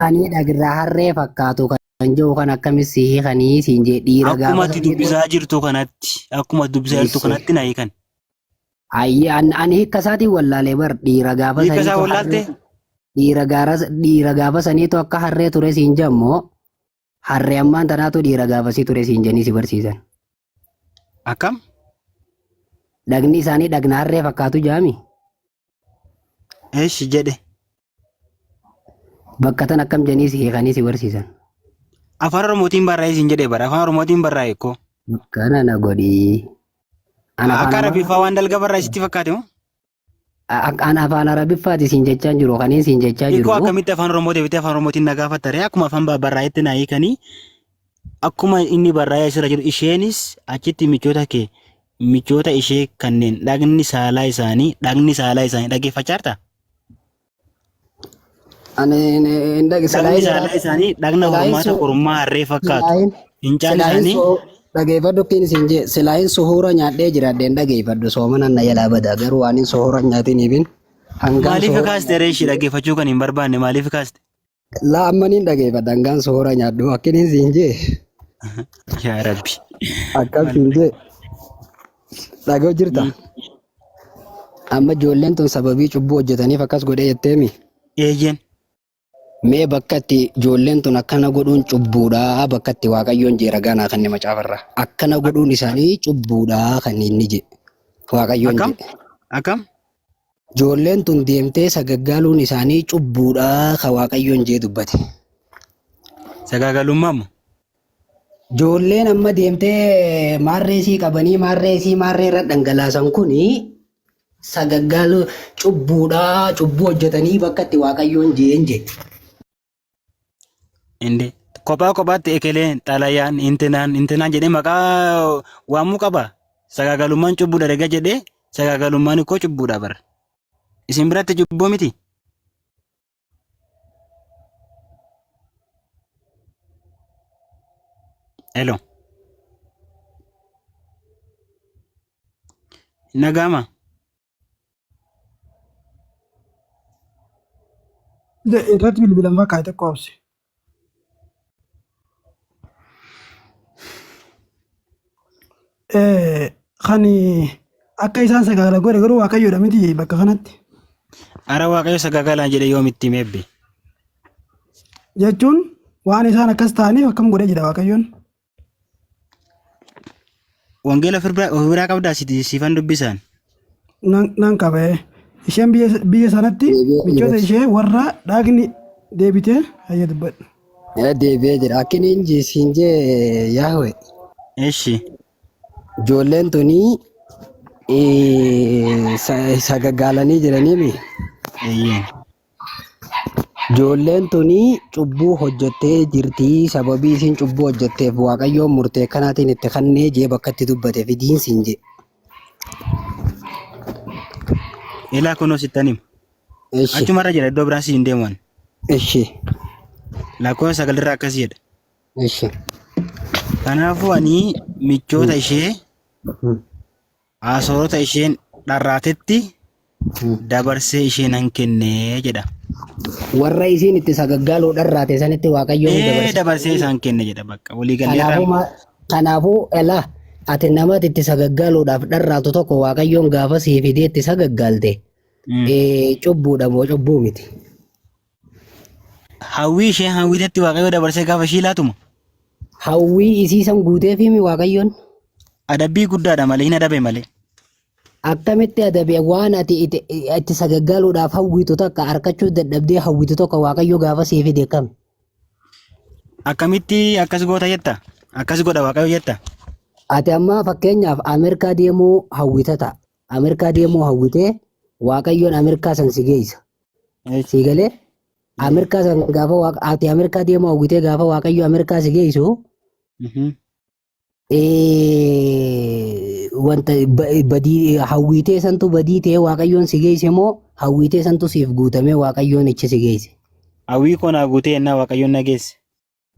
Ani dhagira harree fakkaatu kan jiru kan akkamis hiikanii siin jee dhiira Akkuma gaafa ati saniitu dubbisaa jirtu kanatti, akkuma ati dubbisaa jirtu eesse. kanatti na hiikan. Ayyi ani hiikka isaatiin wallaalee bar dhiira gaafa Hiika isaa saniitu wallaalte? harree dhiira gaafa saniitu akka harree ture siin jammoo harree ammaan tanaatu dhiira gaafasii ture siin janii si barsiisan. Akkam? Dhagni isaanii dhagna harree fakkaatu jaami. Eeshi jedhe. Bakka tan akkam janii si hiikanii si barsiisan. Afaan Oromootiin barraa'ee siin jedhee bara. Afaan Oromootiin barraa'e koo. Kana na godhii. Ana Akka afaan Arabiffaa waan dalga barraa'e sitti fakkaate moo? ana afaan Arabiffaati siin jechaa jiru kaniin siin jechaa Hiikoo jiru. akkamitti afaan Oromoo deebitee afaan Oromootiin na gaafattare akkuma afaan barraa'etti na hiikanii akkuma inni barraa'ee asirra jiru isheenis achitti michoota ishee kanneen dhagni saalaa isaanii dhageeffachaa jirta? Ani Dhagni saalaa isaanii dhagna hormaata kormaa harree fakkaatu. Fincaan isaanii dhageeffadhu kin isin jee silaahin suhuura nyaadhee jiraadheen dhageeffadhu soomanan na jalaa bada garuu waan hin suhuura nyaatiniifin hangaan maaliif suhuura kaaste reeshi dhaggeeffachuu kan hin barbaanne maaliif kaaste? laammaniin dhageeffadha hangaan suhuura nyaadhu akkiniin siin jee Yaa Rabbi. akkam siin jee dhagoo jirta amma ijoolleen tun sababii cubbuu hojjetaniif akkas godhee jetteemi Eeyyen. mee bakka itti ijoolleen tun akkana godhuun cubbuudha bakka itti waaqayyoon jee ragaa naa kanne macaafarra akkana godhuun isaanii cubbuudha kan inni je waaqayyoon Akkam? je Akkam? ijoolleen tun deemtee sagaggaaluun isaanii cubbuudha kan waaqayyoon jee dubbate. Sagaagalummaa moo? Ijoolleen amma deemtee maarreesii qabanii maarree irra dhangalaasan kuni sagaggaaluu cubbuudha cubbuu hojjetanii bakka itti waaqayyoon jeen je. Inde. Kophaatti ekeleen xalayaan intinaan jedhee maqaa waamuu qaba. Sagaagalummaan cubbuudha erga jedhee sagaagalummaan ikkoo cubbuudha bara. Isin biratti cubbuu miti? Hello. Nagama. irratti bilbilan fakkaate qoobse. Kan akka isaan sagaala godhe garuu waaqayyoodha miti bakka kanatti. Ara waaqayyo sagaagalaa jedhe yoomitti meebbe. Jechuun waan isaan akkas ta'aniif akkam godhee jedha waaqayyoon. Wangeela biraa qabdaa siifan dubbisaan. Nan qabee isheen biyya sanatti michoota ishee warra dhaagni deebitee hayya dubbadhu. Deebi'ee jira akkiniin siin jee yaahwe Eeshi. ijoolleen tunii sagaggaalanii jiraniimi. Eeyyeen. Ijoolleen tunii cubbuu hojjettee jirti sababii isiin cubbuu hojjetteef waaqayyoon murtee kanaatiin itti kannee jee bakka itti dubbate fidiin siin jee. Ilaa kunoo sittan hima. Eshi Achumarra jira iddoo biraan siin deemuun. eshi Lakkoofsa sagalirraa akkas jedha. eshi. Kanaafuu ani michoota ishee haasoorota isheen dharraatetti dabarsee ishee nan kennee jedha. Warra isiin itti sagaggaaluu dharraate sanitti waaqayyoon dabarse. Dabarsee isaan kenne jedha bakka walii galleerraa. Kanaafuu elaa ati namatti itti sagaggaaluudhaaf dharraatu tokko waaqayyoon gaafa sii fidee itti sagaggaalte cubbuudha moo cubbuu miti. Hawwii ishee hawwitetti waaqayyo dabarsee gaafa ishii laatuma. Hawwii isiisan guuteefimi waaqayyoon. Adabbii guddaadha malee hin adabe malee. Akkamitti adabe waan ati itti sagaggaaluudhaaf hawwitu tokko harkachuu dadhabdee hawwitu tokko waaqayyo gaafa sii fide kam. Akkamitti akkas goota jetta? Akkas godha waaqayyo jetta? Ati amma fakkeenyaaf Ameerikaa deemuu hawwita ta'a. Ameerikaa deemuu hawwitee waaqayyoon Ameerikaa san si geessa. Si galee Ameerikaa san gaafa ati Ameerikaa deemuu hawwitee gaafa waaqayyo Ameerikaa si geessu wanta badii hawwitee santu badii ta'ee waaqayyoon si geesse moo hawwitee santu siif guutamee waaqayyoon ichi si geesse. Hawwii koo naa guutee ennaa waaqayyoon na geesse.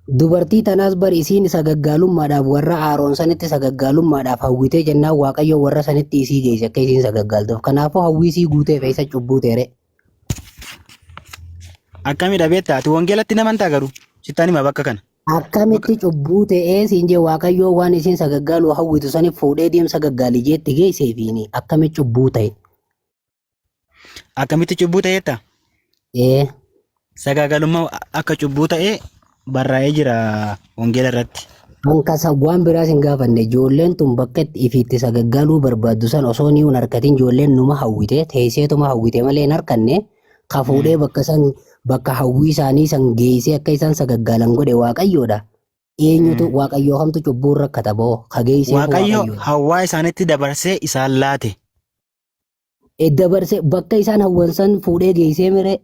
Dubartii tanaas bari isiin sagaggaalummaadhaaf warra Aaroon sanitti sagaggaalummaadhaaf hawwitee jennaan waaqayyo warra sanitti isii geesse akka isiin sagaggaaltuuf. Kanaafuu hawwii sii guutee fe'isa cubbuu teere. Akkamidha beektaa ati wangeelatti namantaa garuu sittaan hima bakka kana. Akkamitti cubbuu ta'ee siin jee Waaqayyoo waan isin sagaggaaluu hawwitu saniif fuudhee deemsa gaggaalii jeetti geesseefiini akkamitti cubbuu ta'e. Akkamitti cubbuu ta'eetta? Sagaagalummaa akka cubbuu ta'ee barraa'ee jira wangeela irratti. Hankasa waan biraas hin gaafanne ijoolleen tun bakka ifiitti sagaggaaluu barbaaddu san osoo ni hin harkatin ijoolleen numa hawwite teesseetuma hawwite malee hin harkanne ka fuudhee bakka hawwii isaanii san geessee akka isaan sagaggaalan godhe Waaqayyoodha. Eenyutu Waaqayyoo kamtu cubbuu rakkata boo ka geessee Waaqayyo hawwaa isaanitti dabarsee isaan laate. Dabarsee bakka isaan hawwansan fuudhee geessee mire.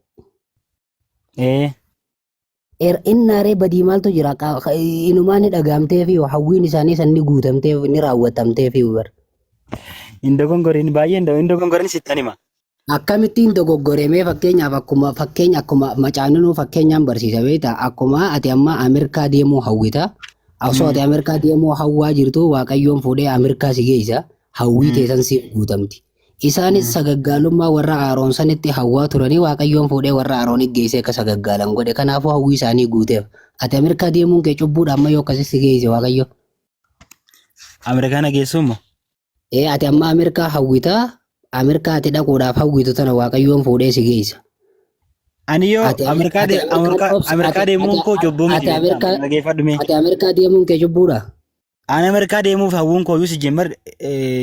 Innaaree badii maaltu jira inumaan ni dhagaamtee fi hawwiin isaanii san ni guutamtee ni raawwatamtee fi bar. Indo gongoriin baay'ee indo gongoriin sittan hima. Akkamittiin dogoggoremee fakkeenya akkuma macaaninuu fakkeenyaan barsiisa beektaa akkuma ati amma Ameerikaa deemuu hawwita. Osoo ati Ameerikaa deemuu hawwaa jirtu Waaqayyoon fuudhee Ameerikaa si geessa hawwii teessan siif guutamti. Isaanis sagaggaalummaa warra Aroon sanitti hawwaa turanii Waaqayyoon fuudhee warra Aroon geessee akka sagaggaalan godhe kanaafuu hawwii isaanii guuteef. Ati Ameerikaa deemuun kee cubbuudha amma yoo akkasii si geesse Waaqayyo. Ameerikaa na geessuummoo? Ati amma Ameerikaa hawwitaa Ameerikaa ati dhaquudhaaf hawwitu tana Waaqayyoon fuudhee si geessa. Ani yoo Ameerikaa deemuun koo cubbuu miti dhageeffadhume. Ati Ameerikaa deemuun kee cubbuudha? Ani Ameerikaa deemuuf hawwuun koo yuusi jemmar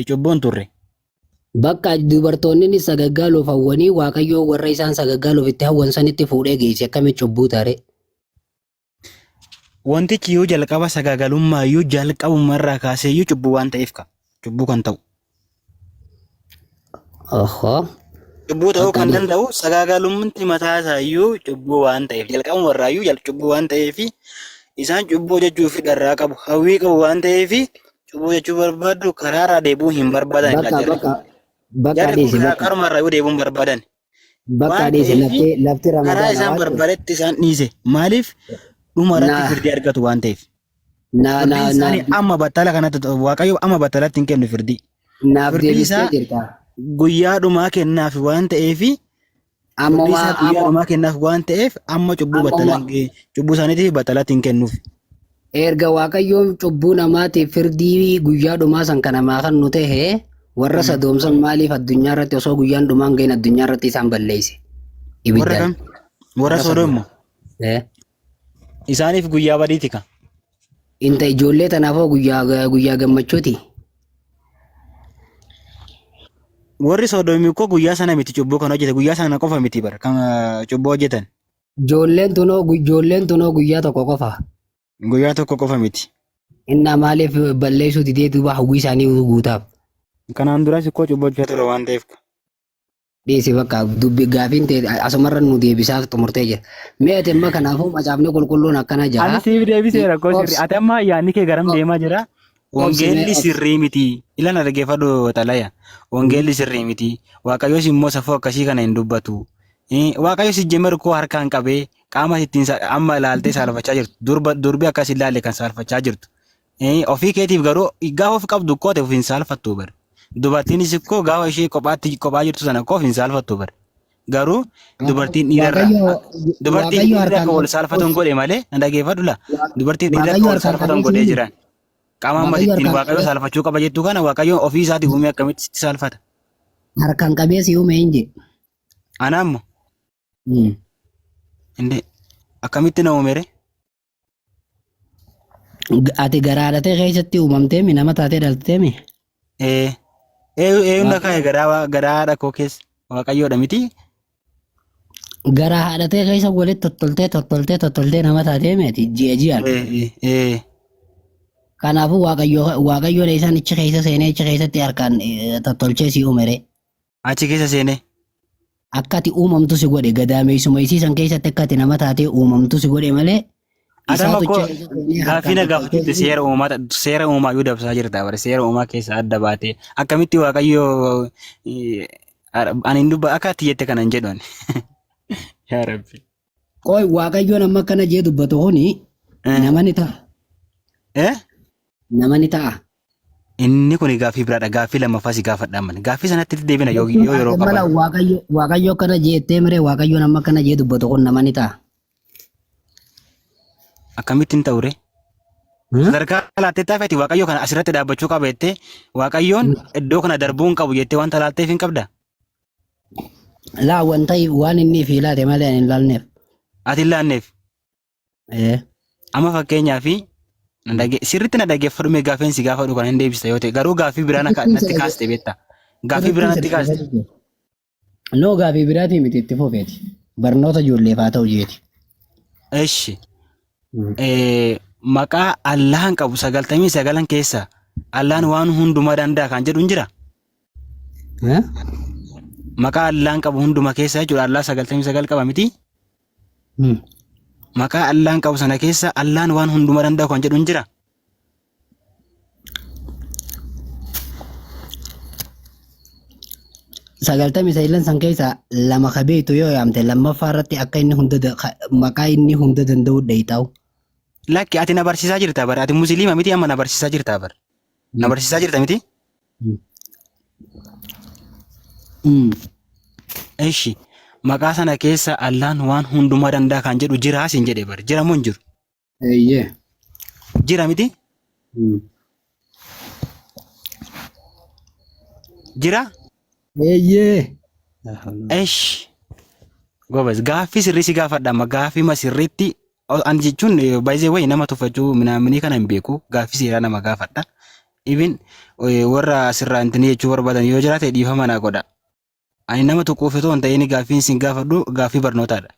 cubbuun turre. Bakka dubartoonni sagaggaaluuf hawwanii Waaqayyoo warra isaan sagaggaaluuf itti hawwan sanitti fuudhee geesse akkamitti cubbuu taare. Wantichi yoo jalqaba sagaagalummaa yoo jalqabumarraa kaasee yoo cubbuu waan ta'eef cubbuu kan ta'u. Cubbuu ta'uu kan danda'u sagaagalumti mataa isaa iyyuu cubbuu waan ta'eef jalqabumarraa iyyuu cubbuu waan ta'eef isaan cubbuu jechuu fi dharraa qabu hawwii qabu waan ta'eef cubbuu jechuu barbaadu karaarraa deebuu hin barbaadan. Bakka dhiise karumarraa yoo deebuun barbaadan. Bakka dhiise lafti karaa ramadaana isaan barbaadetti isaan dhiise maaliif dhuma irratti firdii argatu waan ta'eef. Firdii isaanii amma battala kanatti Waaqayyo amma battalatti hin kennu firdii. Firdii isaa guyyaa dhumaa kennaaf waan ta'eef guyyaa dhumaa kennaaf waan ta'eef amma cubbuu isaaniitiif battalatti hin kennuuf. Erga Waaqayyoon cubbuu namaatiif firdii guyyaa dhumaa san kan namaa kan nu ta'e warra sadoomsan maaliif addunyaa irratti osoo guyyaan dhumaan ga'in addunyaa irratti isaan balleesse. Warra Sodoom isaaniif guyyaa badiiti ka. Inta ijoollee tanaafoo guyyaa gammachuuti. Warri Sodoomii koo guyyaa sana miti cubbuu kan hojjete guyyaa sana qofa miti bara kan cubbuu hojjetan. Ijoolleen tunoo guyyaa tokko qofa. Guyyaa tokko qofa miti. Inna maaliif balleessuu didee duuba hawwii isaanii guutaaf. Kanaan duras koo cubbuu hojjeta ture waan ta'eef. Dhiisi bakka dubbi gaafiin ta'e asumarra nu deebisaaf xumurtee jira. Mee ati amma kanaafuu macaafni qulqulluun akkana jira. Ani siif deebiseera koo sirrii. Ati amma yaadni kee garam deemaa jira. Wangeelli sirrii miti. Ilan dhaggeeffadhu xalaya. Wangeelli sirrii miti. Waaqayyoos immoo safuu akkasii kana hin dubbatu. Waaqayyoos ijjemer koo harkaan qabee qaama ittiin amma ilaaltee saalfachaa jirtu. Durbi akkas ilaalle kan saalfachaa jirtu. Ofii keetiif garuu gaafa of qabdu koo ta'e ofiin saalfattu bara. Dubartiinis koo gaafa ishee kophaa jirtu sana koo ofiin saalfattu bara. Garuu dubartiin dhiirarraa akka wal saalfatan godhe malee dhaggeeffadhu la. Dubartiin dhiirarraa akka wal saalfatan godhee jiran. Qaama amma ittiin Waaqayyo saalfachuu qaba jettu kana Waaqayyo ofii isaatii uumee akkamitti sitti saalfata. Harkaan qabeessi uume hin jedhu. Ana ammoo. Inde akkamitti na uumere? Ati garaadhatee keessatti uumamtee nama taatee dhaltee mi? Eeyuun kaa'e garaa koo keessa Waaqayyoodha miti. Garaa haadhatee keessa walitti tottoltee nama taatee miti ji'aan. Kanaafuu Waaqayyoodha isaan ichi keessa seenee ichi keessatti harkaan tottolchee si uumere. Achi keessa seenee. Akka ati uumamtu si godhe gadaameessuma isiisan keessatti akka ati nama taatee uumamtu si godhe malee. Adama koo gaafina gaafatutti seera uumaa yoo dabsaa jirta bara seera uumaa keessa adda baatee akkamitti Waaqayyoo ani hin dubba akka ati jette kana hin jedhu ani. Yaa Rabbi. Qoy Waaqayyoon amma akkana jee dubbatu kuni nama ni ta'a. Nama ni ta'a. Inni kun gaaffii biraadha. Gaaffii lammaffaa si gaafadha amma. Gaaffii sanatti deebina yoo yeroo Mala qaban. waaqayyo kana jettee miree waaqayyo nama kana jee dubbatu kun nama ni ta'a. Akkamittiin ta'ure? Sadarkaa laattee taafeeti waaqayyo kana asirratti dhaabbachuu qaba jettee waaqayyoon iddoo kana darbuu hin qabu jettee wanta laatteef hin qabda. Laa wanta waan inni fi laate malee hin laalneef. Ati hin laanneef. Amma fakkeenyaa fi sirriitti na dhaggeeffadhu mee gaaffii si gaafadhu kana hin deebista yoo ta'e garuu gaaffii biraa natti kaaste beekta. Gaaffii biraa natti kaaste. No gaaffii biraatii miti itti fufeeti. Barnoota ijoolleef haa ta'u jeeti. Eshi. Maqaa Allahan qabu 99 keessa Allahan waan hundumaa danda'a kan jedhu hin jira. Maqaa Allahan qabu hunduma keessa jechuudha. Allah 99 qaba miti. Maqaa Allahan qabu sana keessa Allahan waan hundumaa danda'a kan jedhu hin jira. Sagaltamii sayilan san keessa lama kabeetu yoo yaamte lammaffaa irratti akka inni maqaa inni hunda danda'u dheeyitaa'u. Lakki ati na barsiisaa jirta bara. Ati musliima miti amma na barsiisaa jirta bara. Na barsiisaa jirta miti? Eshi. Maqaa sana keessa Allahan waan hundumaa danda'a kan jedhu jira siin jedhee bara. Jira moo hin jiru? Eeyyee. Jira miti? Jira? Eeyyee. Esh. Gobas gaaffii sirrii si gaafadha amma gaaffii ma sirriitti an jechuun baay'ee wayi nama tuffachuu minaamini kana hin beeku gaaffii seeraa nama gaafadha. Ibin warra asirraa intini jechuu barbaadan yoo jiraate dhiifama naa godha. Ani nama tokkoof otoo hin ta'in gaaffiin sin gaafadhu gaaffii barnootaadha.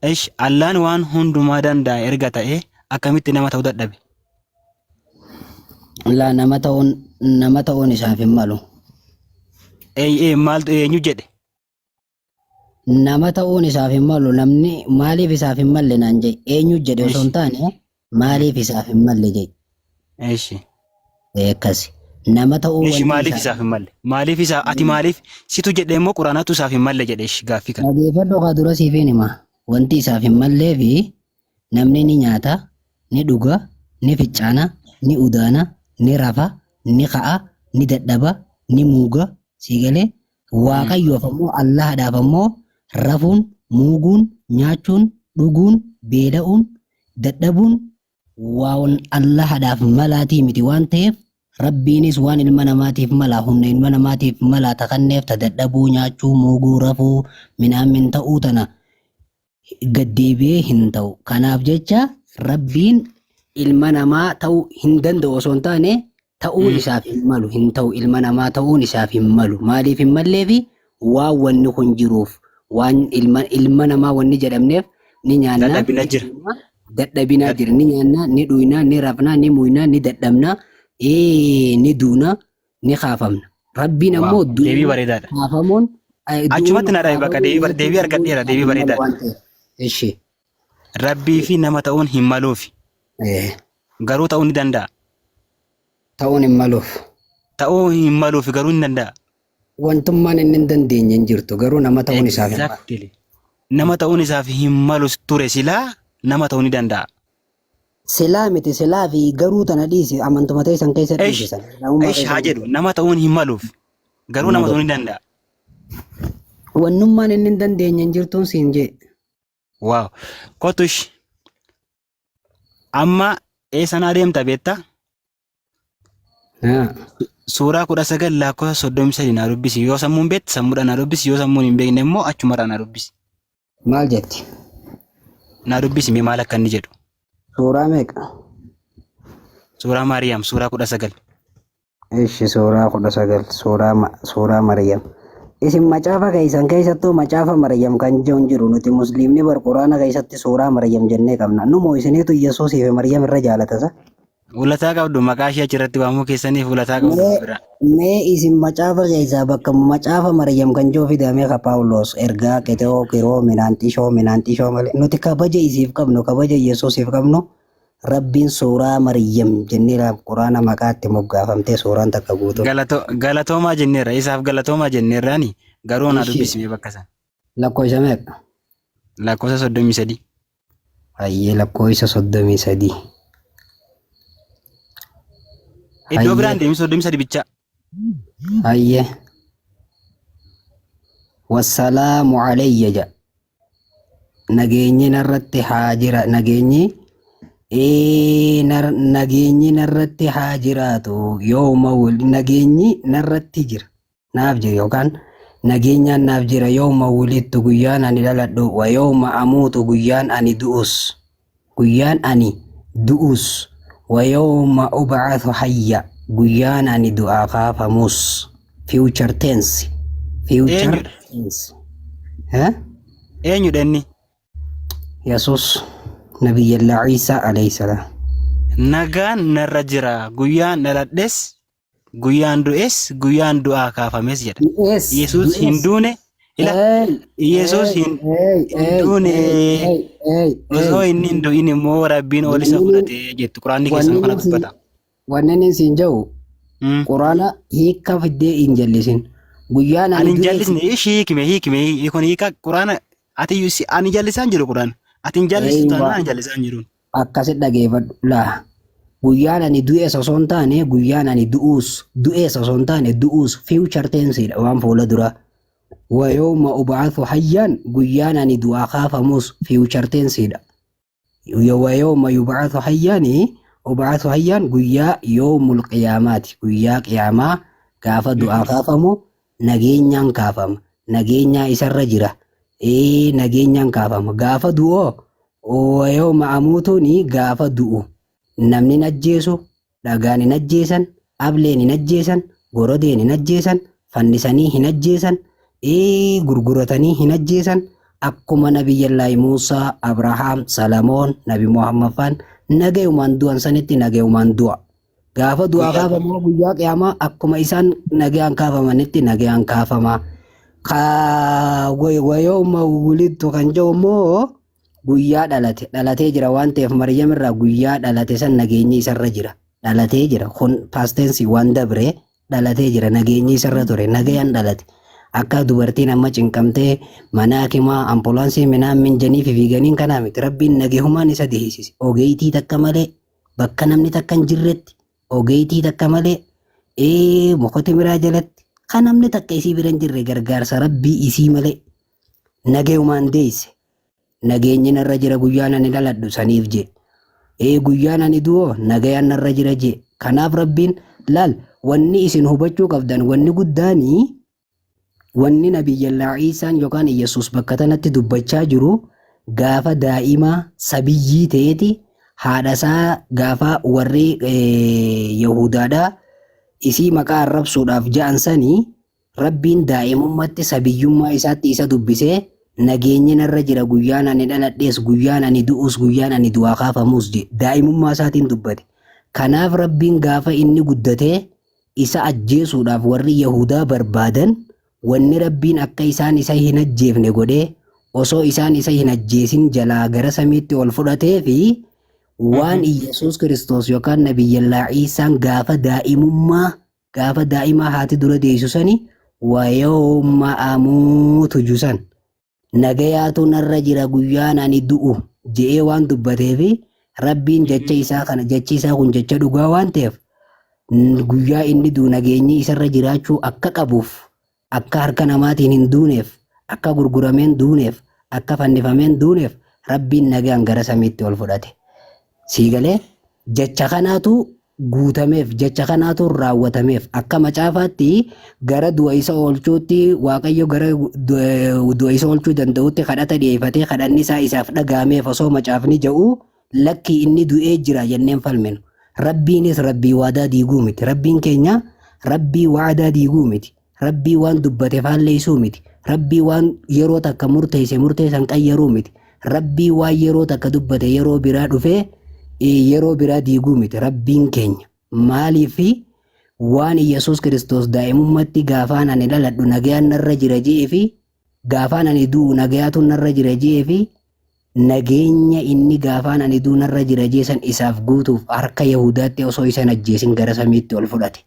Esh Allahan waan hundumaa danda'a erga ta'e akkamitti nama ta'uu dadhabe? Laa nama ta'uun isaaf hin malu. Maaltu eenyu jedhe? Nama ta'uun isaaf hin malu namni maaliif isaaf hin malle naan jedhe eenyu jedhe osoo hin taane maaliif isaaf hin malle jedhe. Eshi. Akkasi. Nama ta'uu Eshi maaliif isaaf hin malle? Maaliif isaaf ati maaliif situ jedhe immoo quraanatu isaaf hin malle jedhe eshi gaaffii kana. Dhageeffadhu kaa dura siifin hima. Wanti isaaf hin mallee fi namni ni nyaata, ni dhuga, ni ficcaana, ni udaana, ni rafa, ni ka'a, ni dadhaba, ni muuga. Siigalee waaqayyoof ammoo Allahadhaaf ammoo rafuun, muuguun, nyaachuun, dhuguun, beela'uun, dadhabuun waan Allahadhaaf malaatii miti waan ta'eef Rabbiinis waan ilma namaatiif malaa humna ilma namaatiif malaa takanneef dadhabuu, nyaachuu, muuguu, rafuu, minaamin ta'uu tana gaddeebi'ee hin ta'u. Kanaaf jecha Rabbiin ilma namaa ta'uu hin danda'u osoo hin taane ta'uun isaaf hin malu hin ta'u ilma namaa ta'uun isaaf hin malu maaliif hin malleefi waan wanni kun jiruuf waan ilma namaa wanni jedhamneef ni nyaanna dadhabinaa jira ni nyaanna ni dhuyna ni rafna ni muyna ni dadhabna ni duuna ni kaafamna rabbiin ammoo deebii bareedaadha kaafamuun achumatti na dhabe bakka deebii argadheera deebii bareedaadha. Eshi Rabbii fi nama ta'uun hin maluufi garuu ta'uu ni danda'a. Ta'uun hin maluuf. Ta'uu hin maluuf garuu ni danda'a. Wantummaan inni hin dandeenye hin jirtu garuu nama ta'uun isaaf hin malu. Nama ta'uun isaaf hin malu ture silaa nama ta'uu ni danda'a. Silaa miti silaa fi garuu tana dhiisi amantuma ta'e san keessa dhiisisan. Eesh haa jedhu nama ta'uun hin maluuf garuu nama ta'uu ni danda'a. Wannummaan inni hin dandeenye hin jirtuun siin jee. Waaw kottush amma eessan adeemta beektaa? Suuraa 19 lakkoofsa 33 na dubbisi yoo sammuun beekte sammuudhaan na dubbisi yoo sammuun hin beekne immoo achumarraa na dubbisi. Maal jetti? Na dubbisi mee maal akka inni jedhu. Suuraa meeqa? Suuraa Maariyaam suuraa 19. Eeshi suuraa 19 suuraa Maariyaam. Isin macaafa keessan keessattuu macaafa Maariyaam kan jiru nuti musliimni bar quraana keessatti suuraa Maariyaam jennee qabna. Numoo isiniitu Yesuusii fi Maariyaam irra jaalatasa? Ulataa qabdu maqaa ishee achirratti waamuu keessaniif ulataa qabdu bira. Mee isin macaafa keessaa bakka macaafa Maariyaam kan jiru fidamee ka Paawulos ergaa qexoo kiroo minaantishoo malee nuti kabaja isiif qabnu kabaja Yesuusiif qabnu Rabbiin suuraa Maariyaam jennee quraana maqaatti moggaafamtee suuraan takka guutuu. Galatoomaa jenneerra isaaf galatoomaa jenneerraani garuu na dubbisime bakka san. Lakkoofsa meeqa? Lakkoofsa 33. Ayyee lakkoofsa 33. Iddoo biraan deemi 33 bichaa. Hayyee. Wassalaamu alayya ja. Nageenyi narratti haa jira. Nageenyi narratti haa jiraatu. Nageenyi narratti jira. Naaf jira yookaan nageenyaan naaf jira yooma wulittu guyyaan ani dhaladhu wa yooma amuutu guyyaan ani du'us. Guyyaan ani du'us. Wa yooma ub'athu hayya. Guyyaan ani du'aa kaafamus. Future tense. Future tense. Eenyudha inni? Yesus Nabiyyallaa Ciisaa alayhi salaam. Nagaan narra jira guyyaan dhaladhes guyyaan du'es guyyaan du'aa kaafames jedha. Yesus hin duune Yesus hin duune osoo inni hin du'in immoo rabbiin ol isa fudhate jettu quraanni keessan kana dubbata. Wannan isin jiru quraana hiika fiddee hin jallisin. Guyyaan ani jallisne hiikime kun hiika quraana ati ani jallisaan jiru quraana. Ati hin jallistu taanaan ani jallisaan jiru. Akkasit dhageeffadhu laa. Guyyaan ani du'ees osoo hin taane guyyaan ani du'ees osoo hin taane du'uus future tenseedha waan fuula dura. Wa yooma ub'athu hayyaan guyyaan ani du'aa kaafamus future tenseedha. Wa yooma yub'athu hayyaani ub'athu hayyaan guyyaa yoomul qiyaamaati. Guyyaa qiyaamaa gaafa du'aa kaafamu nageenyaan kaafama. Nageenyaa isarra jira. Nageenyaan kaafama. Gaafa du'oo wa yooma amuutuuni gaafa du'u. Namni najjeesu, dhagaan hin ajjeesan, ableen hin ajjeesan, gorodeen hin ajjeesan, fannisanii hin ajjeesan, gurguratanii hin ajjeesan. Akkuma Nabiyyallaahi Muusaa, Abrahaam, Salamoon, Nabi Muhammad faan nagayumaan du'an sanitti nagayumaan du'a. Gaafa du'aa kaafamu guyyaa qiyaamaa akkuma isaan nagayaan kaafamanitti nagayaan kaafama. Wayooma wulittu kan jiru immoo guyyaa dhalatee jira waan ta'eef Maryam irraa guyyaa dhalate san nageenyi isarra jira. Dhalatee jira kun paastensi waan dabre dhalatee jira nageenyi isarra ture nagayaan dhalate. Akka dubartiin amma cinqamtee mana hakimaa ambulaansii minaan minjanii fi fiiganiin kanaa miti rabbiin nageehumaan isa dhiheessise. Ogeeytii takka malee bakka namni takka hin jirretti ogeeytii takka malee mukoti biraa jalatti kan namni takka isii bira hin jirre gargaarsa rabbii isii malee nageehumaan deesse. Nageenyi narra jira guyyaan ani dhaladhu saniif jee. Guyyaan ani du'oo nagayaan narra jira jee. Kanaaf rabbiin laal wanni isin hubachuu qabdan wanni guddaanii wanni Nabiyyallaa Ciisaan yookaan Yesus bakka tanatti dubbachaa jiru gaafa daa'imaa sabiyyii ta'eeti haadhasaa gaafa warri Yahudaadhaa isii maqaa arrabsuudhaaf ja'an sanii rabbiin daa'imummaatti sabiyyummaa isaatti isa dubbisee nageenyi narra jira guyyaan ani dhaladhees guyyaan ani du'us guyyaan ani du'aa kaafamus je daa'imummaa isaatiin dubbate. Kanaaf rabbiin gaafa inni guddatee isa ajjeesuudhaaf warri Yahudaa barbaadan wanni rabbiin akka isaan isa hin ajjeefne godhee osoo isaan isa hin ajjeesin jalaa gara samiitti ol fudhatee fi waan Yesuus Kiristoos yookaan Nabiyyallaa Ciisaan gaafa daa'imaa haati dura deessu sani wayooma amuutu jusan. Nagayaatu narra jira guyyaan ani du'u je'ee waan dubbatee fi rabbiin jecha isaa kun jecha dhugaa waan ta'eef guyyaa inni du'u nageenyi isarra jiraachuu akka qabuuf akka harka namaatiin hin duuneef akka gurgurameen duuneef akka fannifameen duuneef rabbiin nagaan gara samiitti ol fudhate. Siigalee jecha kanaatu guutameef jecha kanaatu raawwatameef akka macaafaatti gara du'a isa oolchuutti waaqayyo gara du'a isa oolchuu danda'utti kadhata dhiyeeffatee kadhanni isaa isaaf dhagaameef osoo macaafni jedhu lakkii inni du'ee jira jenneen falminu. Rabbiinis rabbii waadaa diiguu miti. Rabbiin keenya rabbii waadaa diiguu miti. Rabbii waan dubbate faalleessuu miti. Rabbii waan yeroo takka murteessan qayyaruu miti. Rabbii waan yeroo takka dubbate yeroo biraa dhufee yeroo biraa diiguu miti. Rabbiin keenya maaliif waan Yesuus Kiristoos daa'imummaatti gaafaan ani dhaladhu nagayaan narra jira je'ee fi gaafaan ani du'u nagayaatu narra jira je'ee fi nageenya inni gaafaan ani du'u narra jira je'e san isaaf guutuuf harka Yahudaatti osoo isan ajjeesin gara samiitti ol fudhate.